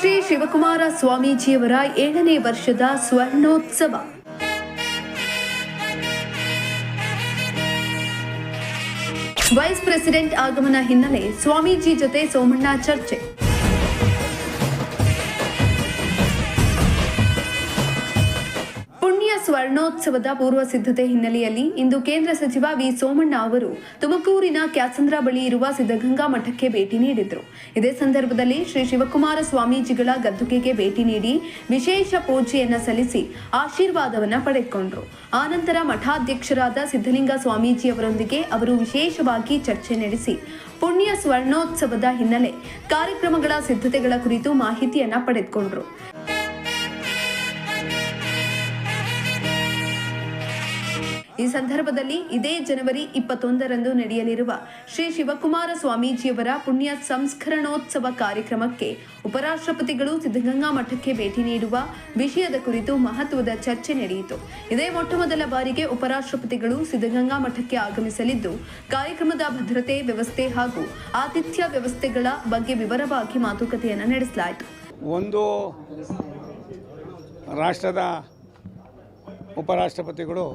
ಶ್ರೀ ಶಿವಕುಮಾರ ಸ್ವಾಮೀಜಿಯವರ 7ನೇ ವರ್ಷದ ಸ್ವರ್ಣೋತ್ಸವ. Vice president ಆಗಮನ ಹಿನ್ನೆಲೆ ಸ್ವಾಮೀಜಿ ಜೊತೆ ಸೋಮಣ್ಣ ಚರ್ಚೆ. ಸ್ವರ್ಣೋತ್ಸವದ ಪೂರ್ವ ಸಿದ್ಧತೆ ಹಿನ್ನೆಲೆಯಲ್ಲಿ ಇಂದು ಕೇಂದ್ರ ಸಚಿವ ವಿ ಸೋಮಣ್ಣ ಅವರು ತುಮಕೂರಿನ ಕ್ಯಾತ್ಸಂದ್ರ ಬಳಿ ಇರುವ ಸಿದ್ಧಗಂಗಾ ಮಠಕ್ಕೆ ಭೇಟಿ ನೀಡಿದರು. ಇದೇ ಸಂದರ್ಭದಲ್ಲಿ ಶ್ರೀ ಶಿವಕುಮಾರ ಸ್ವಾಮೀಜಿಗಳ ಗದ್ದುಗೆಗೆ ಭೇಟಿ ನೀಡಿ ವಿಶೇಷ ಪೂಜೆಯನ್ನು ಸಲ್ಲಿಸಿ ಆಶೀರ್ವಾದವನ್ನು ಪಡೆದುಕೊಂಡರು. ಆನಂತರ ಮಠಾಧ್ಯಕ್ಷರಾದ ಸಿದ್ಧಲಿಂಗ ಸ್ವಾಮೀಜಿಯವರೊಂದಿಗೆ ಅವರು ವಿಶೇಷವಾಗಿ ಚರ್ಚೆ ನಡೆಸಿ ಪುಣ್ಯ ಸ್ವರ್ಣೋತ್ಸವದ ಹಿನ್ನೆಲೆ ಕಾರ್ಯಕ್ರಮಗಳ ಸಿದ್ಧತೆಗಳ ಕುರಿತು ಮಾಹಿತಿಯನ್ನ ಪಡೆದುಕೊಂಡರು. ಈ ಸಂದರ್ಭದಲ್ಲಿ ಇದೇ ಜನವರಿ 21ರಂದು ನಡೆಯಲಿರುವ ಶ್ರೀ ಶಿವಕುಮಾರ ಸ್ವಾಮೀಜಿಯವರ ಪುಣ್ಯ ಸಂಸ್ಕರಣೋತ್ಸವ ಕಾರ್ಯಕ್ರಮಕ್ಕೆ ಉಪರಾಷ್ಟ್ರಪತಿಗಳು ಸಿದ್ಧಗಂಗಾ ಮಠಕ್ಕೆ ಭೇಟಿ ನೀಡುವ ವಿಷಯದ ಕುರಿತು ಮಹತ್ವದ ಚರ್ಚೆ ನಡೆಯಿತು. ಇದೇ ಮೊಟ್ಟಮೊದಲ ಬಾರಿಗೆ ಉಪರಾಷ್ಟ್ರಪತಿಗಳು ಸಿದ್ಧಗಂಗಾ ಮಠಕ್ಕೆ ಆಗಮಿಸಲಿದ್ದು, ಕಾರ್ಯಕ್ರಮದ ಭದ್ರತೆ ವ್ಯವಸ್ಥೆ ಹಾಗೂ ಆತಿಥ್ಯ ವ್ಯವಸ್ಥೆಗಳ ಬಗ್ಗೆ ವಿವರವಾಗಿ ಮಾತುಕತೆಯನ್ನು ನಡೆಸಲಾಯಿತು. ಒಂದು ರಾಷ್ಟ್ರದ ಉಪರಾಷ್ಟ್ರಪತಿಗಳು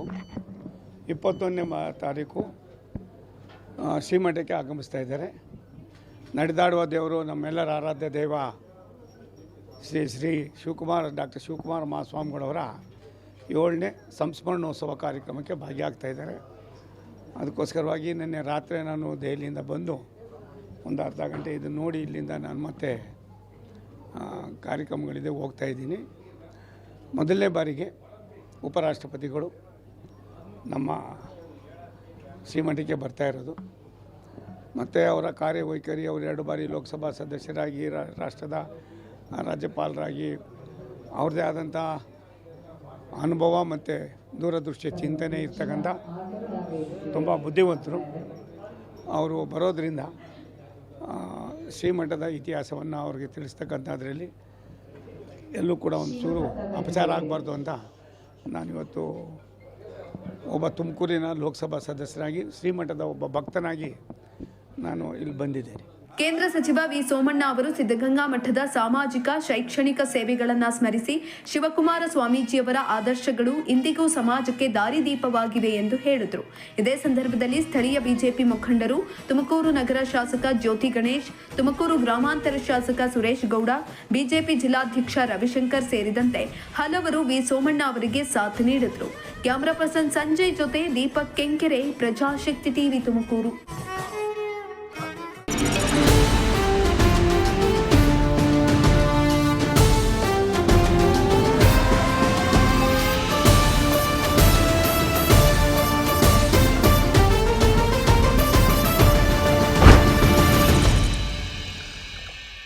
21ನೇ ತಾರೀಕು ಶ್ರೀಮಠಕ್ಕೆ ಆಗಮಿಸ್ತಾ ಇದ್ದಾರೆ. ನಡೆದಾಡುವ ದೇವರು, ನಮ್ಮೆಲ್ಲರ ಆರಾಧ್ಯ ದೈವ ಶ್ರೀ ಡಾಕ್ಟರ್ ಶಿವಕುಮಾರ ಮಹಾಸ್ವಾಮಿಗಳವರ 7ನೇ ಸಂಸ್ಮರಣೋತ್ಸವ ಕಾರ್ಯಕ್ರಮಕ್ಕೆ ಭಾಗಿಯಾಗ್ತಾ ಇದ್ದಾರೆ. ಅದಕ್ಕೋಸ್ಕರವಾಗಿ ನಿನ್ನೆ ರಾತ್ರಿ ನಾನು ದೆಹಲಿಯಿಂದ ಬಂದು ಒಂದು ಅರ್ಧ ಗಂಟೆ ಇದು ನೋಡಿ ಇಲ್ಲಿಂದ ನಾನು ಮತ್ತೆ ಕಾರ್ಯಕ್ರಮಗಳಿದೆ ಹೋಗ್ತಾ ಇದ್ದೀನಿ. ಮೊದಲನೇ ಬಾರಿಗೆ ಉಪರಾಷ್ಟ್ರಪತಿಗಳು ನಮ್ಮ ಶ್ರೀಮಠಕ್ಕೆ ಬರ್ತಾ ಇರೋದು ಮತ್ತು ಅವರ ಕಾರ್ಯವೈಖರಿ, ಅವರು 2 ಬಾರಿ ಲೋಕಸಭಾ ಸದಸ್ಯರಾಗಿ ರಾಷ್ಟ್ರದ ರಾಜ್ಯಪಾಲರಾಗಿ ಅವ್ರದ್ದೇ ಆದಂಥ ಅನುಭವ ಮತ್ತು ದೂರದೃಷ್ಟಿಯ ಚಿಂತನೆ ಇರ್ತಕ್ಕಂಥ ತುಂಬ ಬುದ್ಧಿವಂತರು. ಅವರು ಬರೋದರಿಂದ ಶ್ರೀಮಠದ ಇತಿಹಾಸವನ್ನು ಅವ್ರಿಗೆ ತಿಳಿಸ್ತಕ್ಕಂಥದ್ರಲ್ಲಿ ಎಲ್ಲೂ ಕೂಡ ಒಂದು ಚೂರು ಅಪಚಾರ ಆಗಬಾರ್ದು ಅಂತ ನಾನಿವತ್ತು ಒಬ್ಬ ತುಮಕೂರಿನ ಲೋಕಸಭಾ ಸದಸ್ಯರಾಗಿ ಶ್ರೀಮಠದ ಒಬ್ಬ ಭಕ್ತನಾಗಿ ನಾನು ಇಲ್ಲಿ ಬಂದಿದ್ದೇನೆ. ಕೇಂದ್ರ ಸಚಿವ ವಿ ಸೋಮಣ್ಣ ಅವರು ಸಿದ್ಧಗಂಗಾ ಮಠದ ಸಾಮಾಜಿಕ ಶೈಕ್ಷಣಿಕ ಸೇವೆಗಳನ್ನು ಸ್ಮರಿಸಿ ಶಿವಕುಮಾರ ಸ್ವಾಮೀಜಿಯವರ ಆದರ್ಶಗಳು ಇಂದಿಗೂ ಸಮಾಜಕ್ಕೆ ದಾರಿದೀಪವಾಗಿವೆ ಎಂದು ಹೇಳಿದರು. ಇದೇ ಸಂದರ್ಭದಲ್ಲಿ ಸ್ಥಳೀಯ ಬಿಜೆಪಿ ಮುಖಂಡರು, ತುಮಕೂರು ನಗರ ಶಾಸಕ ಜ್ಯೋತಿ ಗಣೇಶ್, ತುಮಕೂರು ಗ್ರಾಮಾಂತರ ಶಾಸಕ ಸುರೇಶ್ ಗೌಡ, ಬಿಜೆಪಿ ಜಿಲ್ಲಾಧ್ಯಕ್ಷ ರವಿಶಂಕರ್ ಸೇರಿದಂತೆ ಹಲವರು ವಿ ಸೋಮಣ್ಣ ಅವರಿಗೆ ಸಾಥ್ ನೀಡಿದರು. ಕ್ಯಾಮರಾ ಪರ್ಸನ್ ಸಂಜಯ್ ಜೊತೆ ದೀಪಕ್ ಕೆಂಕೆರೆ, ಪ್ರಜಾಶಕ್ತಿ ಟಿವಿ ತುಮಕೂರು.